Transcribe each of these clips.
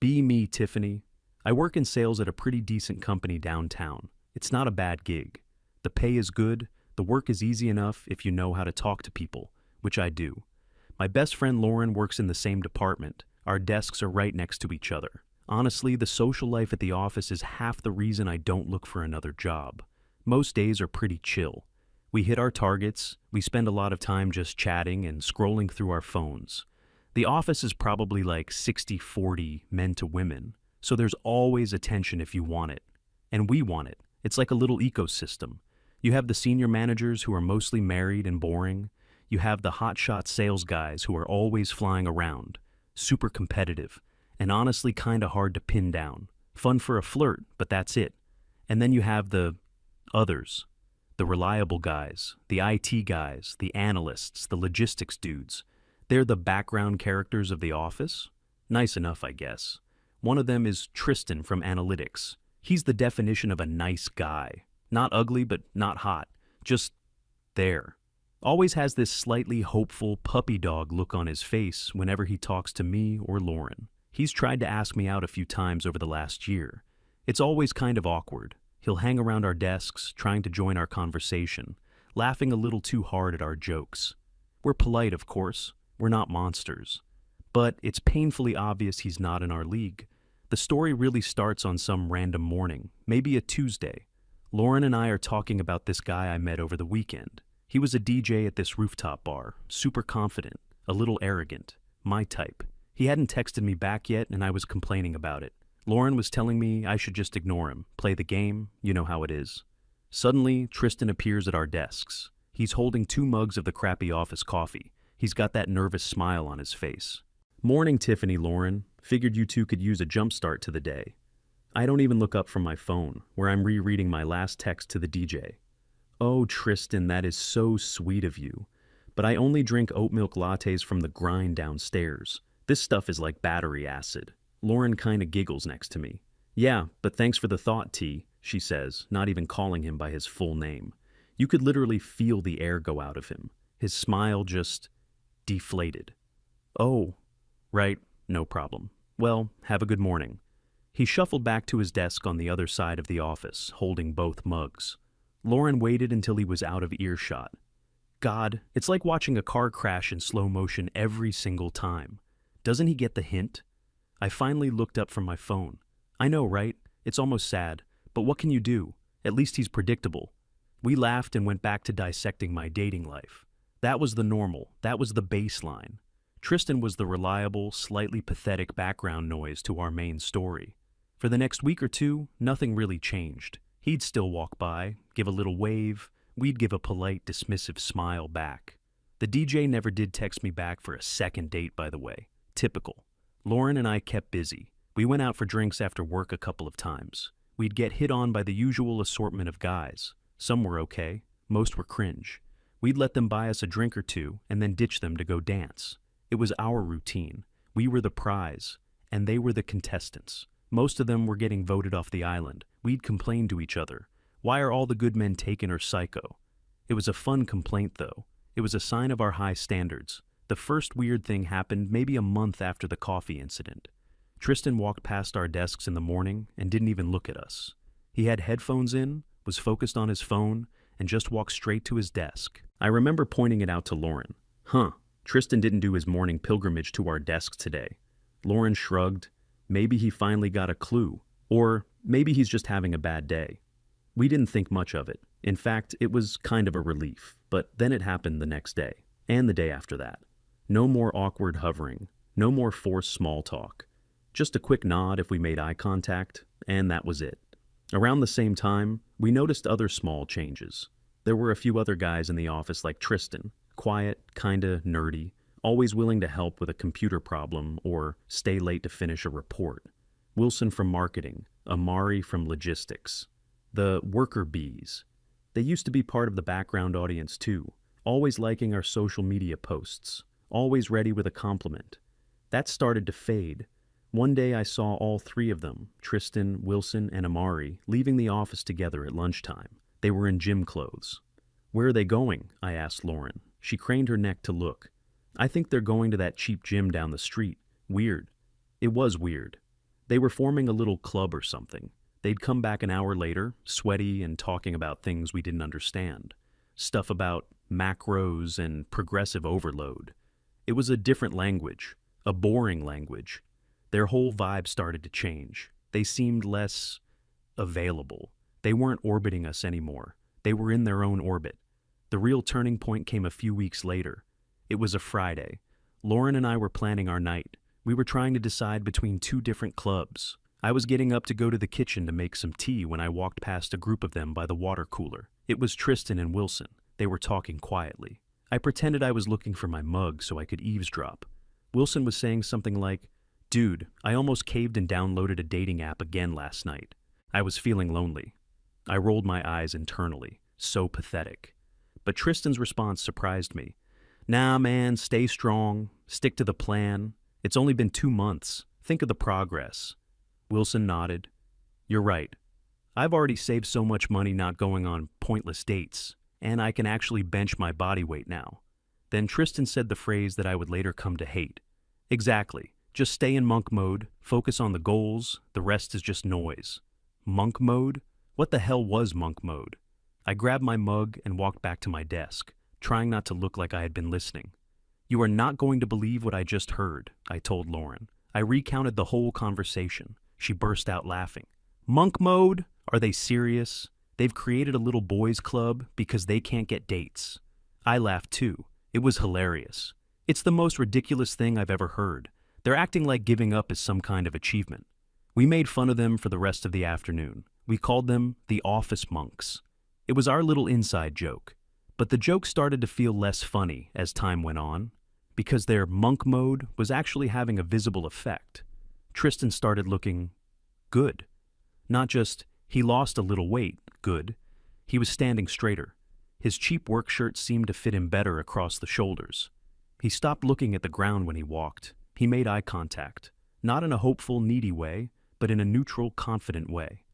Be me, Tiffany. I work in sales at a pretty decent company downtown. It's not a bad gig. The pay is good, the work is easy enough if you know how to talk to people, which I do. My best friend Lauren works in the same department. Our desks are right next to each other. Honestly, the social life at the office is half the reason I don't look for another job. Most days are pretty chill. We hit our targets, we spend a lot of time just chatting and scrolling through our phones. The office is probably like 60-40 men to women, so there's always attention if you want it. And we want it. It's like a little ecosystem. You have the senior managers who are mostly married and boring. You have the hotshot sales guys who are always flying around, super competitive, and honestly kinda hard to pin down. Fun for a flirt, but that's it. And then you have the others. The reliable guys, the IT guys, the analysts, the logistics dudes. They're the background characters of the office? Nice enough, I guess. One of them is Tristan from Analytics. He's the definition of a nice guy. Not ugly, but not hot. Just there. Always has this slightly hopeful puppy dog look on his face whenever he talks to me or Lauren. He's tried to ask me out a few times over the last year. It's always kind of awkward. He'll hang around our desks, trying to join our conversation, laughing a little too hard at our jokes. We're polite, of course. We're not monsters. But it's painfully obvious he's not in our league. The story really starts on some random morning, maybe a Tuesday. Lauren and I are talking about this guy I met over the weekend. He was a DJ at this rooftop bar, super confident, a little arrogant, my type. He hadn't texted me back yet, and I was complaining about it. Lauren was telling me I should just ignore him, play the game, you know how it is. Suddenly, Tristan appears at our desks. He's holding 2 mugs of the crappy office coffee. He's got that nervous smile on his face. Morning, Tiffany, Lauren. Figured you two could use a jump start to the day. I don't even look up from my phone, where I'm rereading my last text to the DJ. Oh, Tristan, that is so sweet of you. But I only drink oat milk lattes from the grind downstairs. This stuff is like battery acid. Lauren kinda giggles next to me. Yeah, but thanks for the thought, T, she says, not even calling him by his full name. You could literally feel the air go out of him. His smile just deflated. Oh, right, no problem. Well, have a good morning. He shuffled back to his desk on the other side of the office, holding both mugs. Lauren waited until he was out of earshot. God, it's like watching a car crash in slow motion every single time. Doesn't he get the hint? I finally looked up from my phone. I know, right? It's almost sad, but what can you do? At least he's predictable. We laughed and went back to dissecting my dating life. That was the normal, that was the baseline. Tristan was the reliable, slightly pathetic background noise to our main story. For the next week or two, nothing really changed. He'd still walk by, give a little wave, we'd give a polite, dismissive smile back. The DJ never did text me back for a second date, by the way. Typical. Lauren and I kept busy. We went out for drinks after work a couple of times. We'd get hit on by the usual assortment of guys. Some were okay, most were cringe. We'd let them buy us a drink or two and then ditch them to go dance. It was our routine. We were the prize, and they were the contestants. Most of them were getting voted off the island. We'd complain to each other. Why are all the good men taken or psycho? It was a fun complaint, though. It was a sign of our high standards. The first weird thing happened maybe a month after the coffee incident. Tristan walked past our desks in the morning and didn't even look at us. He had headphones in, was focused on his phone, and just walked straight to his desk. I remember pointing it out to Lauren. Tristan didn't do his morning pilgrimage to our desks today. Lauren shrugged. Maybe he finally got a clue. Or maybe he's just having a bad day. We didn't think much of it. In fact, it was kind of a relief. But then it happened the next day, and the day after that. No more awkward hovering. No more forced small talk. Just a quick nod if we made eye contact, and that was it. Around the same time, we noticed other small changes. There were a few other guys in the office like Tristan, quiet, kinda nerdy, always willing to help with a computer problem or stay late to finish a report. Wilson from marketing, Amari from logistics. The worker bees. They used to be part of the background audience too, always liking our social media posts, always ready with a compliment. That started to fade. One day I saw all 3 of them, Tristan, Wilson, and Amari, leaving the office together at lunchtime. They were in gym clothes. Where are they going? I asked Lauren. She craned her neck to look. I think they're going to that cheap gym down the street. Weird. It was weird. They were forming a little club or something. They'd come back an hour later, sweaty and talking about things we didn't understand. Stuff about macros and progressive overload. It was a different language, a boring language. Their whole vibe started to change. They seemed less available. They weren't orbiting us anymore. They were in their own orbit. The real turning point came a few weeks later. It was a Friday. Lauren and I were planning our night. We were trying to decide between two different clubs. I was getting up to go to the kitchen to make some tea when I walked past a group of them by the water cooler. It was Tristan and Wilson. They were talking quietly. I pretended I was looking for my mug so I could eavesdrop. Wilson was saying something like, "Dude, I almost caved and downloaded a dating app again last night. I was feeling lonely." I rolled my eyes internally. So pathetic. But Tristan's response surprised me. "Nah, man, stay strong. Stick to the plan. It's only been 2 months. Think of the progress." Wilson nodded. "You're right. I've already saved so much money not going on pointless dates, and I can actually bench my body weight now." Then Tristan said the phrase that I would later come to hate. "Exactly. Just stay in monk mode, focus on the goals, the rest is just noise." Monk mode? What the hell was monk mode? I grabbed my mug and walked back to my desk, trying not to look like I had been listening. "You are not going to believe what I just heard," I told Lauren. I recounted the whole conversation. She burst out laughing. "Monk mode? Are they serious? They've created a little boys' club because they can't get dates." I laughed too. It was hilarious. It's the most ridiculous thing I've ever heard. They're acting like giving up is some kind of achievement. We made fun of them for the rest of the afternoon. We called them the office monks. It was our little inside joke. But the joke started to feel less funny as time went on, because their monk mode was actually having a visible effect. Tristan started looking good. Not just, he lost a little weight, good. He was standing straighter. His cheap work shirt seemed to fit him better across the shoulders. He stopped looking at the ground when he walked. He made eye contact, not in a hopeful, needy way, but in a neutral, confident way.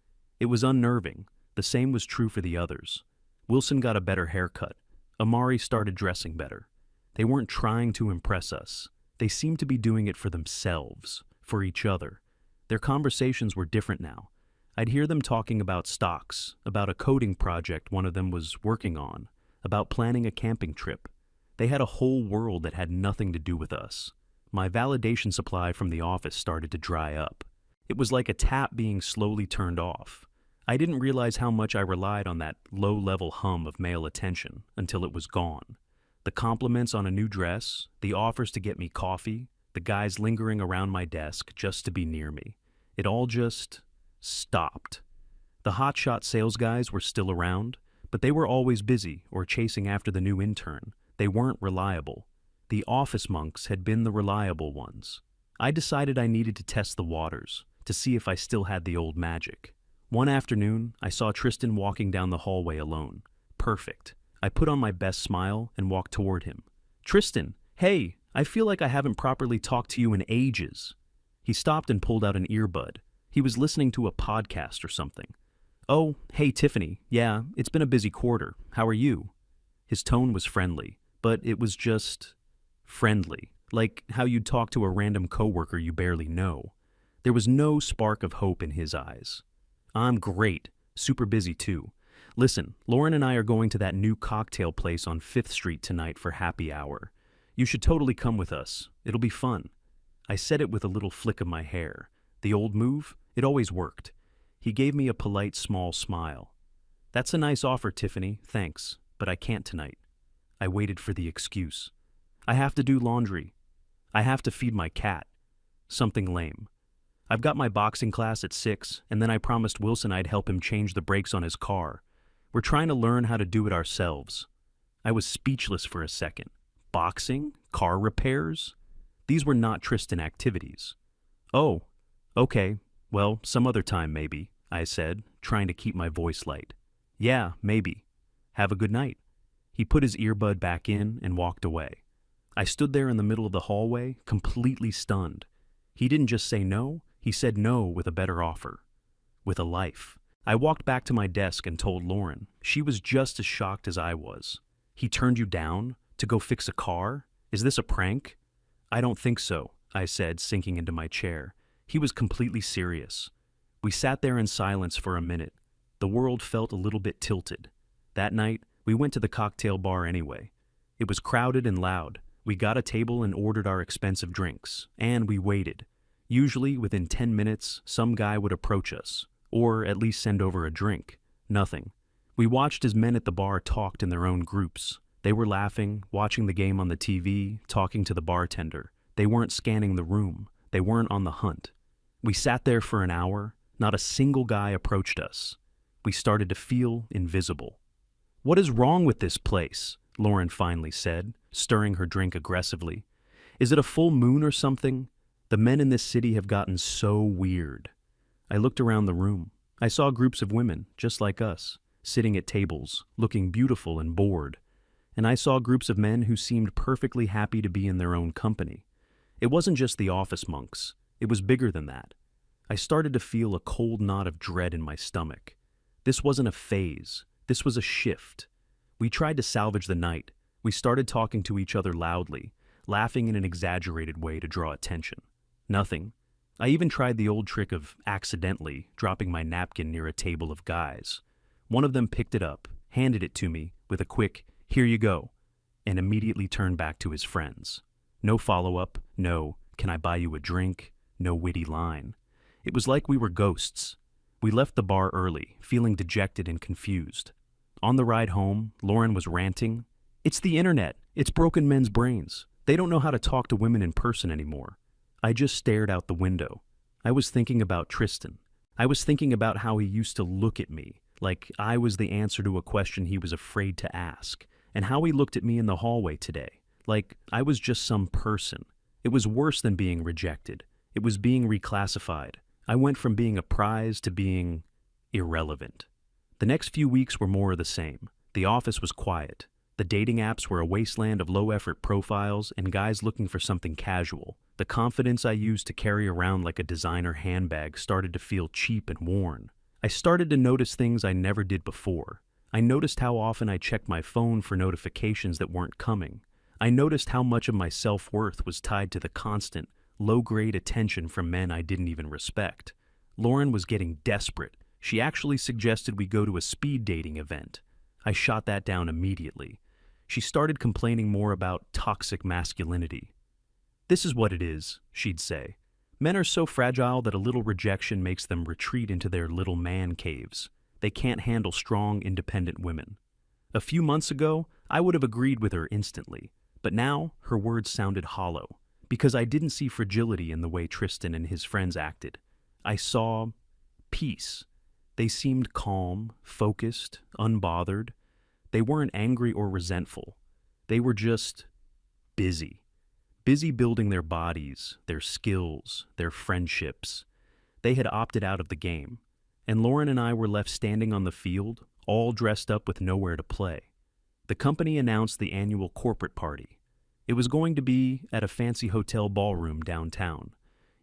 It was unnerving. The same was true for the others. Wilson got a better haircut. Amari started dressing better. They weren't trying to impress us. They seemed to be doing it for themselves, for each other. Their conversations were different now. I'd hear them talking about stocks, about a coding project one of them was working on, about planning a camping trip. They had a whole world that had nothing to do with us. My validation supply from the office started to dry up. It was like a tap being slowly turned off. I didn't realize how much I relied on that low-level hum of male attention until it was gone. The compliments on a new dress, the offers to get me coffee, the guys lingering around my desk just to be near me. It all just stopped. The hotshot sales guys were still around, but they were always busy or chasing after the new intern. They weren't reliable. The office monks had been the reliable ones. I decided I needed to test the waters, to see if I still had the old magic. One afternoon, I saw Tristan walking down the hallway alone. Perfect. I put on my best smile and walked toward him. "Tristan, hey, I feel like I haven't properly talked to you in ages." He stopped and pulled out an earbud. He was listening to a podcast or something. "Oh, hey Tiffany, yeah, it's been a busy quarter. How are you?" His tone was friendly, but it was just friendly, like how you'd talk to a random coworker you barely know. There was no spark of hope in his eyes. "I'm great, super busy too. Listen, Lauren and I are going to that new cocktail place on 5th Street tonight for happy hour. You should totally come with us. It'll be fun." I said it with a little flick of my hair. The old move, it always worked. He gave me a polite, small smile. "That's a nice offer, Tiffany, thanks, but I can't tonight." I waited for the excuse. "I have to do laundry. I have to feed my cat." Something lame. "I've got my boxing class at 6, and then I promised Wilson I'd help him change the brakes on his car. We're trying to learn how to do it ourselves." I was speechless for a second. Boxing? Car repairs? These were not Tristan activities. "Oh, okay, well, some other time maybe," I said, trying to keep my voice light. "Yeah, maybe. Have a good night." He put his earbud back in and walked away. I stood there in the middle of the hallway, completely stunned. He didn't just say no, he said no with a better offer. With a life. I walked back to my desk and told Lauren. She was just as shocked as I was. "He turned you down? To go fix a car? Is this a prank?" "I don't think so," I said, sinking into my chair. He was completely serious. We sat there in silence for a minute. The world felt a little bit tilted. That night, we went to the cocktail bar anyway. It was crowded and loud. We got a table and ordered our expensive drinks, and we waited. Usually, within 10 minutes, some guy would approach us, or at least send over a drink. Nothing. We watched as men at the bar talked in their own groups. They were laughing, watching the game on the TV, talking to the bartender. They weren't scanning the room. They weren't on the hunt. We sat there for an hour. Not a single guy approached us. We started to feel invisible. "What is wrong with this place?" Lauren finally said, stirring her drink aggressively. "Is it a full moon or something? The men in this city have gotten so weird." I looked around the room. I saw groups of women, just like us, sitting at tables, looking beautiful and bored. And I saw groups of men who seemed perfectly happy to be in their own company. It wasn't just the office monks. It was bigger than that. I started to feel a cold knot of dread in my stomach. This wasn't a phase. This was a shift. We tried to salvage the night. We started talking to each other loudly, laughing in an exaggerated way to draw attention. Nothing. I even tried the old trick of accidentally dropping my napkin near a table of guys. One of them picked it up, handed it to me with a quick, "Here you go," and immediately turned back to his friends. No follow-up, no, "Can I buy you a drink?" No witty line. It was like we were ghosts. We left the bar early, feeling dejected and confused. On the ride home, Lauren was ranting, "It's the internet. It's broken men's brains. They don't know how to talk to women in person anymore." I just stared out the window. I was thinking about Tristan. I was thinking about how he used to look at me, like I was the answer to a question he was afraid to ask, and how he looked at me in the hallway today, like I was just some person. It was worse than being rejected. It was being reclassified. I went from being a prize to being irrelevant. The next few weeks were more of the same. The office was quiet. The dating apps were a wasteland of low-effort profiles and guys looking for something casual. The confidence I used to carry around like a designer handbag started to feel cheap and worn. I started to notice things I never did before. I noticed how often I checked my phone for notifications that weren't coming. I noticed how much of my self-worth was tied to the constant, low-grade attention from men I didn't even respect. Lauren was getting desperate. She actually suggested we go to a speed dating event. I shot that down immediately. She started complaining more about toxic masculinity. "This is what it is," she'd say. "Men are so fragile that a little rejection makes them retreat into their little man caves. They can't handle strong, independent women." A few months ago, I would have agreed with her instantly, but now her words sounded hollow, because I didn't see fragility in the way Tristan and his friends acted. I saw peace. They seemed calm, focused, unbothered. They weren't angry or resentful. They were just busy. Busy building their bodies, their skills, their friendships. They had opted out of the game, and Lauren and I were left standing on the field, all dressed up with nowhere to play. The company announced the annual corporate party. It was going to be at a fancy hotel ballroom downtown.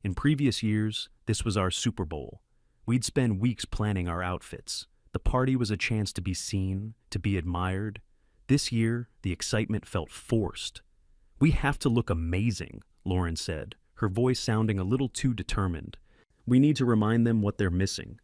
In previous years, this was our Super Bowl. We'd spend weeks planning our outfits. The party was a chance to be seen, to be admired. This year, the excitement felt forced. "We have to look amazing," Lauren said, her voice sounding a little too determined. "We need to remind them what they're missing."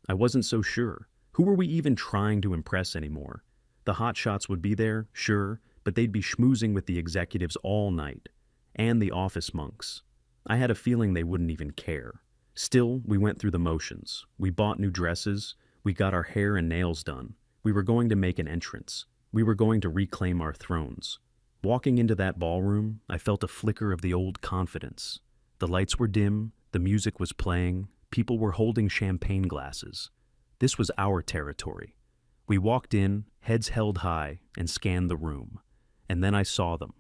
I wasn't so sure. Who were we even trying to impress anymore? The hotshots would be there, sure, but they'd be schmoozing with the executives all night. And the office monks. I had a feeling they wouldn't even care. Still, we went through the motions. We bought new dresses. We got our hair and nails done. We were going to make an entrance. We were going to reclaim our thrones. Walking into that ballroom, I felt a flicker of the old confidence. The lights were dim, the music was playing, people were holding champagne glasses. This was our territory. We walked in, heads held high, and scanned the room. And then I saw them.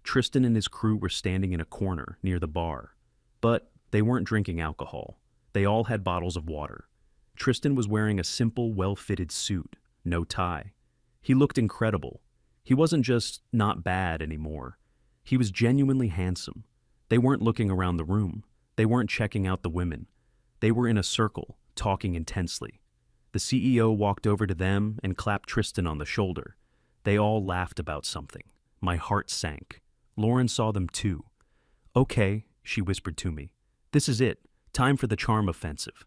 Tristan and his crew were standing in a corner near the bar. But they weren't drinking alcohol. They all had bottles of water. Tristan was wearing a simple, well-fitted suit, no tie. He looked incredible. He wasn't just not bad anymore. He was genuinely handsome. They weren't looking around the room. They weren't checking out the women. They were in a circle, talking intensely. The CEO walked over to them and clapped Tristan on the shoulder. They all laughed about something. My heart sank. Lauren saw them too. "Okay," she whispered to me. "This is it. Time for the charm offensive.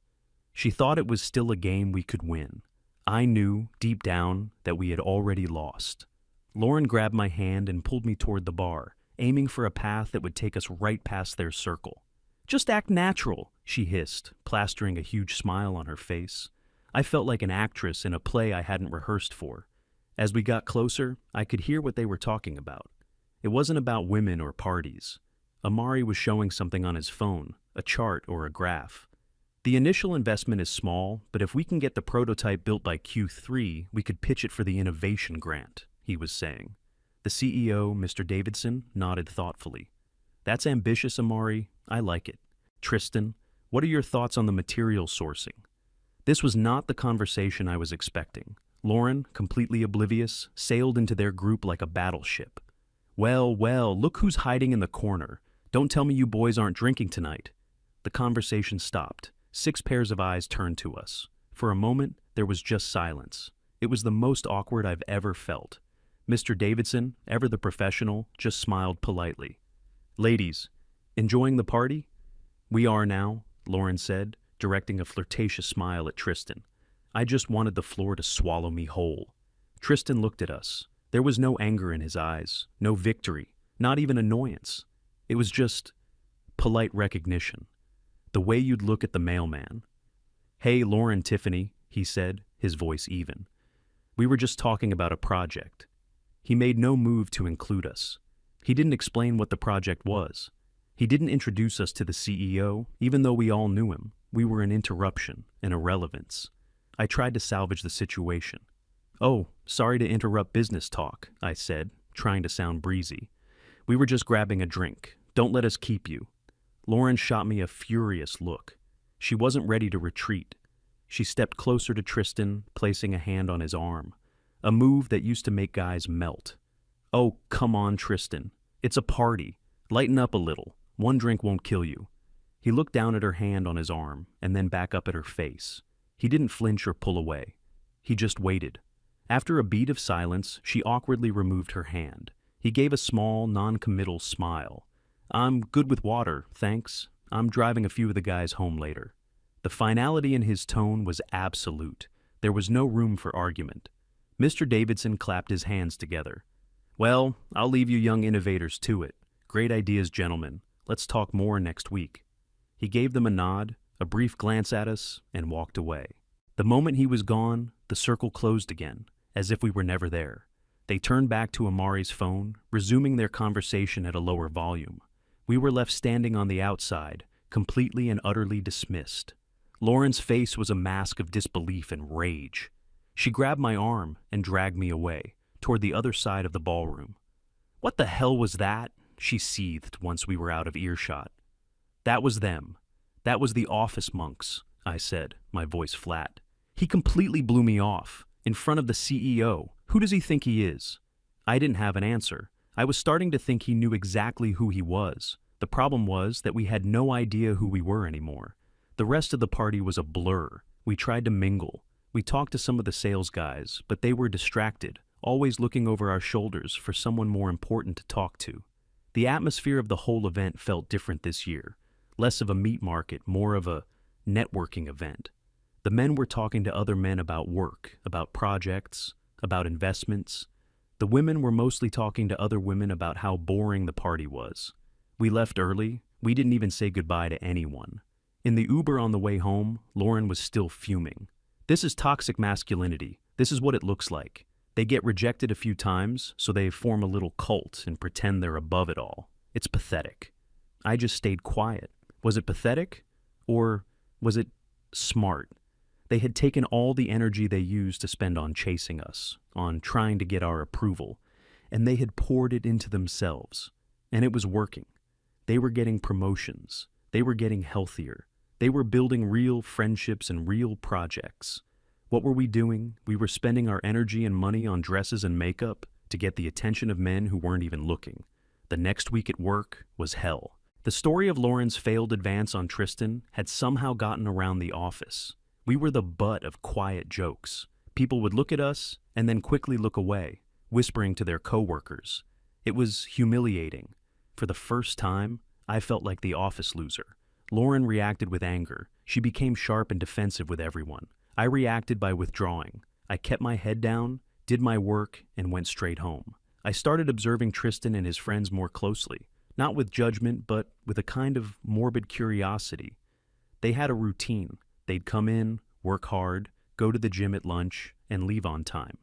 She thought it was still a game we could win. I knew, deep down, that we had already lost. Lauren grabbed my hand and pulled me toward the bar, aiming for a path that would take us right past their circle. "Just act natural," she hissed, plastering a huge smile on her face. I felt like an actress in a play I hadn't rehearsed for. As we got closer, I could hear what they were talking about. It wasn't about women or parties. Amari was showing something on his phone, a chart or a graph. "The initial investment is small, but if we can get the prototype built by Q3, we could pitch it for the innovation grant," he was saying. The CEO, Mr. Davidson, nodded thoughtfully. "That's ambitious, Amari. I like it. Tristan, what are your thoughts on the material sourcing?" This was not the conversation I was expecting. Lauren, completely oblivious, sailed into their group like a battleship. Well, look who's hiding in the corner. Don't tell me you boys aren't drinking tonight." The conversation stopped. 6 pairs of eyes turned to us. For a moment, there was just silence. It was the most awkward I've ever felt. Mr. Davidson, ever the professional, just smiled politely. "Ladies, enjoying the party?" "We are now," Lauren said, directing a flirtatious smile at Tristan. I just wanted the floor to swallow me whole. Tristan looked at us. There was no anger in his eyes, no victory, not even annoyance. It was just polite recognition. The way you'd look at the mailman. "Hey, Lauren, Tiffany," he said, his voice even. We were just talking about a project. He made no move to include us. He didn't explain what the project was. He didn't introduce us to the CEO, even though we all knew him. We were an interruption, an irrelevance. I tried to salvage the situation. "Oh, sorry to interrupt business talk," I said, trying to sound breezy. "We were just grabbing a drink. Don't let us keep you." Lauren shot me a furious look. She wasn't ready to retreat. She stepped closer to Tristan, placing a hand on his arm, a move that used to make guys melt. "Oh, come on, Tristan. It's a party. Lighten up a little. One drink won't kill you." He looked down at her hand on his arm and then back up at her face. He didn't flinch or pull away. He just waited. After a beat of silence, she awkwardly removed her hand. He gave a small, non-committal smile. "I'm good with water, thanks. I'm driving a few of the guys home later." The finality in his tone was absolute. There was no room for argument. Mr. Davidson clapped his hands together. "Well, I'll leave you young innovators to it. Great ideas, gentlemen. Let's talk more next week." He gave them a nod, a brief glance at us, and walked away. The moment he was gone, the circle closed again, as if we were never there. They turned back to Amari's phone, resuming their conversation at a lower volume. We were left standing on the outside, completely and utterly dismissed. Lauren's face was a mask of disbelief and rage. She grabbed my arm and dragged me away, toward the other side of the ballroom. "What the hell was that?" she seethed once we were out of earshot. "That was them. That was the office monks," I said, my voice flat. "He completely blew me off, in front of the CEO. Who does he think he is?" I didn't have an answer. I was starting to think he knew exactly who he was. The problem was that we had no idea who we were anymore. The rest of the party was a blur. We tried to mingle. We talked to some of the sales guys, but they were distracted, always looking over our shoulders for someone more important to talk to. The atmosphere of the whole event felt different this year. Less of a meat market, more of a networking event. The men were talking to other men about work, about projects, about investments. The women were mostly talking to other women about how boring the party was. We left early. We didn't even say goodbye to anyone. In the Uber on the way home, Lauren was still fuming. "This is toxic masculinity. This is what it looks like. They get rejected a few times, so they form a little cult and pretend they're above it all. It's pathetic." I just stayed quiet. Was it pathetic? Or was it smart? They had taken all the energy they used to spend on chasing us, on trying to get our approval, and they had poured it into themselves. And it was working. They were getting promotions. They were getting healthier. They were building real friendships and real projects. What were we doing? We were spending our energy and money on dresses and makeup to get the attention of men who weren't even looking. The next week at work was hell. The story of Lauren's failed advance on Tristan had somehow gotten around the office. We were the butt of quiet jokes. People would look at us and then quickly look away, whispering to their coworkers. It was humiliating. For the first time, I felt like the office loser, Lauren reacted with anger. She became sharp and defensive with everyone. I reacted by withdrawing. I kept my head down, did my work, and went straight home. I started observing Tristan and his friends more closely, not with judgment, but with a kind of morbid curiosity. They had a routine. They'd come in, work hard, go to the gym at lunch, and leave on time.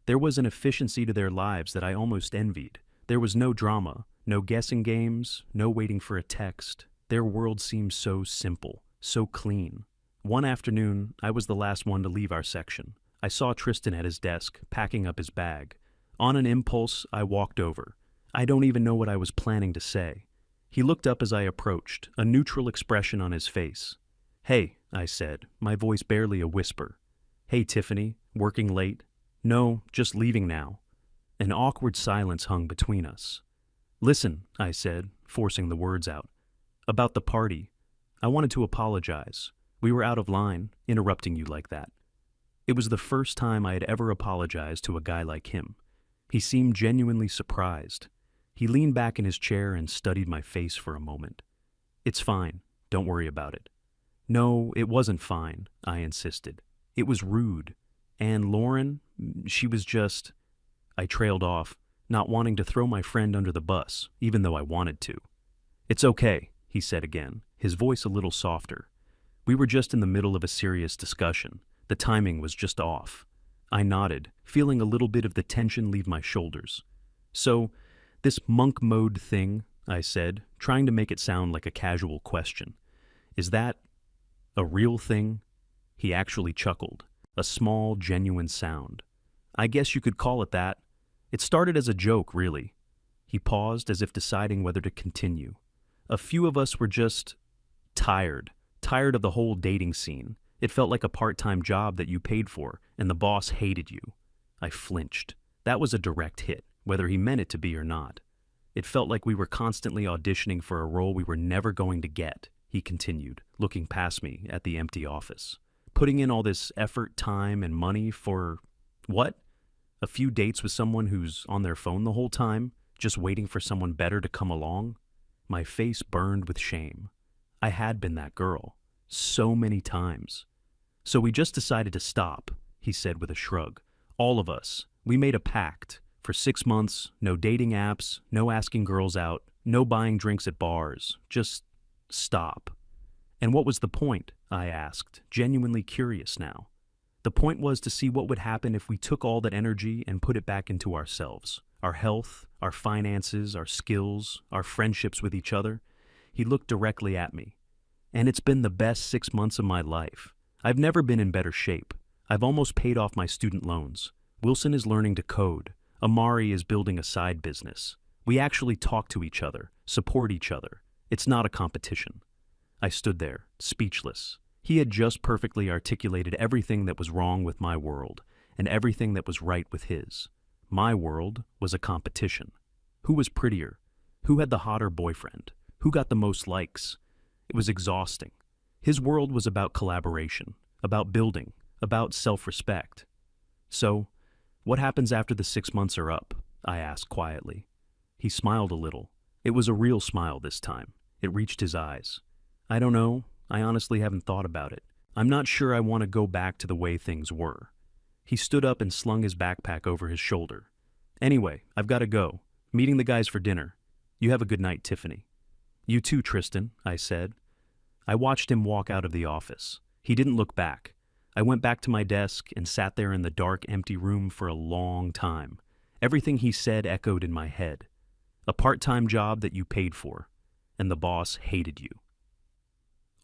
There was an efficiency to their lives that I almost envied. There was no drama, no guessing games, no waiting for a text. Their world seemed so simple, so clean. One afternoon, I was the last one to leave our section. I saw Tristan at his desk, packing up his bag. On an impulse, I walked over. I don't even know what I was planning to say. He looked up as I approached, a neutral expression on his face. "Hey," I said, my voice barely a whisper. "Hey, Tiffany, working late?" "No, just leaving now." An awkward silence hung between us. "Listen," I said, forcing the words out. "About the party. I wanted to apologize. We were out of line, interrupting you like that." It was the first time I had ever apologized to a guy like him. He seemed genuinely surprised. He leaned back in his chair and studied my face for a moment. "It's fine. Don't worry about it." "No, it wasn't fine," I insisted. "It was rude. And Lauren, she was just—" I trailed off, not wanting to throw my friend under the bus, even though I wanted to. "It's okay," he said again, his voice a little softer. "We were just in the middle of a serious discussion. The timing was just off." I nodded, feeling a little bit of the tension leave my shoulders. "So, this monk mode thing," I said, trying to make it sound like a casual question, "is that a real thing?" He actually chuckled, a small, genuine sound. "I guess you could call it that. It started as a joke, really." He paused as if deciding whether to continue. "A few of us were just tired of the whole dating scene. It felt like a part-time job that you paid for, and the boss hated you." I flinched. That was a direct hit, whether he meant it to be or not. "It felt like we were constantly auditioning for a role we were never going to get," he continued, looking past me at the empty office. "Putting in all this effort, time, and money for what? A few dates with someone who's on their phone the whole time, just waiting for someone better to come along?" My face burned with shame. I had been that girl. So many times. "So we just decided to stop," he said with a shrug. "All of us. We made a pact. For 6 months, no dating apps, no asking girls out, no buying drinks at bars. Just stop." "And what was the point?" I asked, genuinely curious now. "The point was to see what would happen if we took all that energy and put it back into ourselves. Our health, our finances, our skills, our friendships with each other." He looked directly at me. "And it's been the best 6 months of my life. I've never been in better shape. I've almost paid off my student loans. Wilson is learning to code. Amari is building a side business. We actually talk to each other, support each other. It's not a competition." I stood there, speechless. He had just perfectly articulated everything that was wrong with my world, and everything that was right with his. My world was a competition. Who was prettier? Who had the hotter boyfriend? Who got the most likes? It was exhausting. His world was about collaboration, about building, about self-respect. "So, what happens after the 6 months are up?" I asked quietly. He smiled a little. It was a real smile this time. It reached his eyes. "I don't know. I honestly haven't thought about it. I'm not sure I want to go back to the way things were." He stood up and slung his backpack over his shoulder. "Anyway, I've got to go. Meeting the guys for dinner. You have a good night, Tiffany." "You too, Tristan," I said. I watched him walk out of the office. He didn't look back. I went back to my desk and sat there in the dark, empty room for a long time. Everything he said echoed in my head. A part-time job that you paid for, and the boss hated you.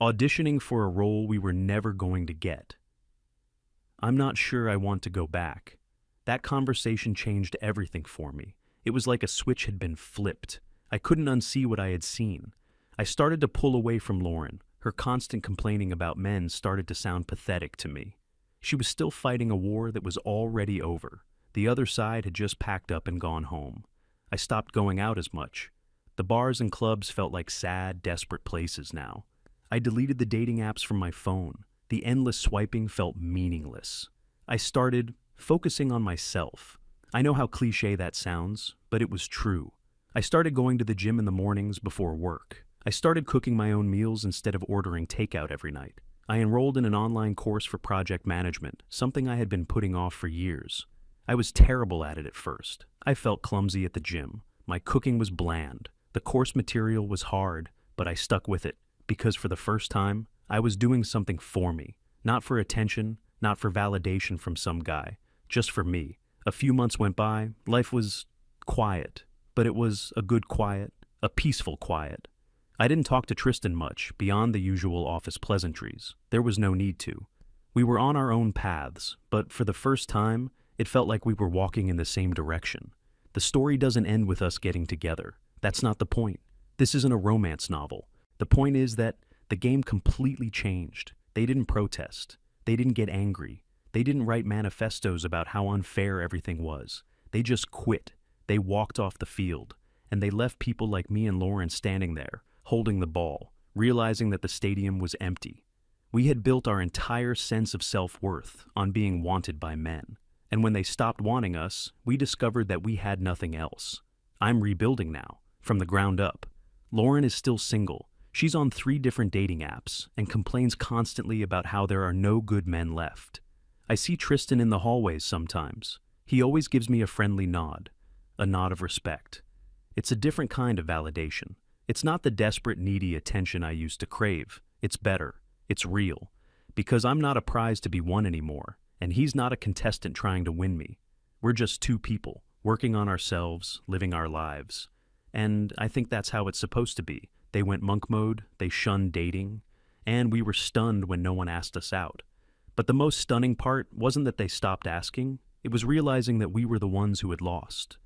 Auditioning for a role we were never going to get. I'm not sure I want to go back. That conversation changed everything for me. It was like a switch had been flipped. I couldn't unsee what I had seen. I started to pull away from Lauren. Her constant complaining about men started to sound pathetic to me. She was still fighting a war that was already over. The other side had just packed up and gone home. I stopped going out as much. The bars and clubs felt like sad, desperate places now. I deleted the dating apps from my phone. The endless swiping felt meaningless. I started focusing on myself. I know how cliché that sounds, but it was true. I started going to the gym in the mornings before work. I started cooking my own meals instead of ordering takeout every night. I enrolled in an online course for project management, something I had been putting off for years. I was terrible at it at first. I felt clumsy at the gym. My cooking was bland. The course material was hard, but I stuck with it because for the first time, I was doing something for me. Not for attention, not for validation from some guy, just for me. A few months went by, life was quiet, but it was a good quiet, a peaceful quiet. I didn't talk to Tristan much, beyond the usual office pleasantries. There was no need to. We were on our own paths, but for the first time, it felt like we were walking in the same direction. The story doesn't end with us getting together. That's not the point. This isn't a romance novel. The point is that the game completely changed. They didn't protest. They didn't get angry. They didn't write manifestos about how unfair everything was. They just quit. They walked off the field. And they left people like me and Lauren standing there, holding the ball, realizing that the stadium was empty. We had built our entire sense of self-worth on being wanted by men. And when they stopped wanting us, we discovered that we had nothing else. I'm rebuilding now, from the ground up. Lauren is still single. She's on 3 different dating apps and complains constantly about how there are no good men left. I see Tristan in the hallways sometimes. He always gives me a friendly nod, a nod of respect. It's a different kind of validation. It's not the desperate, needy attention I used to crave. It's better. It's real. Because I'm not a prize to be won anymore, and he's not a contestant trying to win me. We're just 2 people, working on ourselves, living our lives. And I think that's how it's supposed to be. They went monk mode, they shunned dating, and we were stunned when no one asked us out. But the most stunning part wasn't that they stopped asking, it was realizing that we were the ones who had lost.